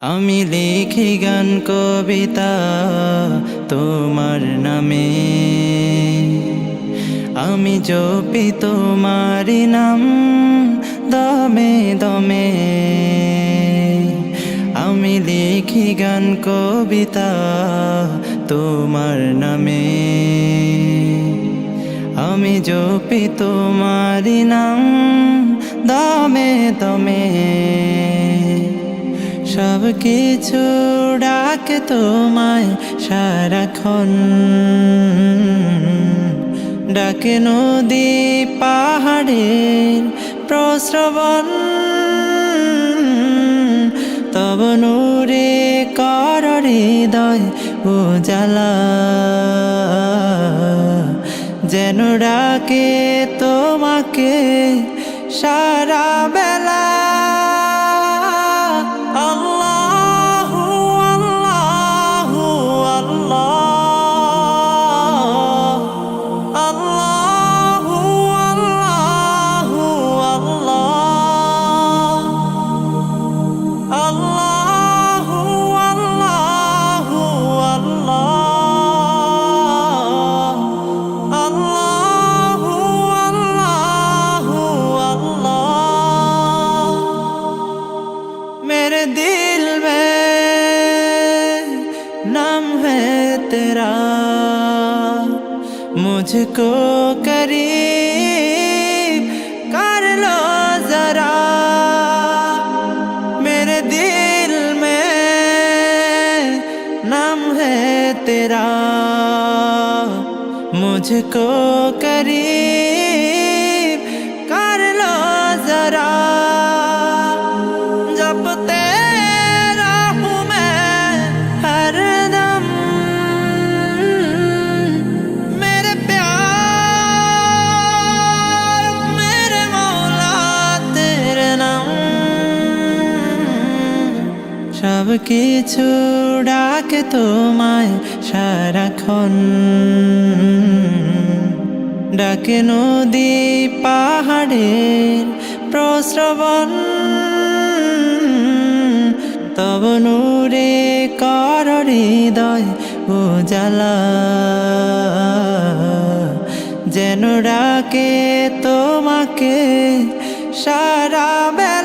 আমি লিখি গান কবিতা তোমার নামে, আমি জপি তোমারি নাম দমে দমে। আমি লিখি গান কবিতা তোমার নামে, আমি জপি তোমারি নাম দমে দমে। সব কিছু ডাকে তোমায় সারাক্ষণ, ডাকে নদী পাহাড়ের প্রস্রবণ। তব নূরে কর হৃদয় উজালা, যেন ডাকে তোমাকে সারা বেলা। मेरे दिल में नाम है तेरा, मुझको करीब कर लो जरा। मेरे दिल में नाम है तेरा, मुझको करीब कर लो जरा। সব কিছু ডাকে তোমায় সারাক্ষণ, ডাকে নদী পাহাড়ের প্রস্রবণ। তব নূরে কর হৃদয় উজালা, যেন ডাকে তোমাকে সারা বেলা।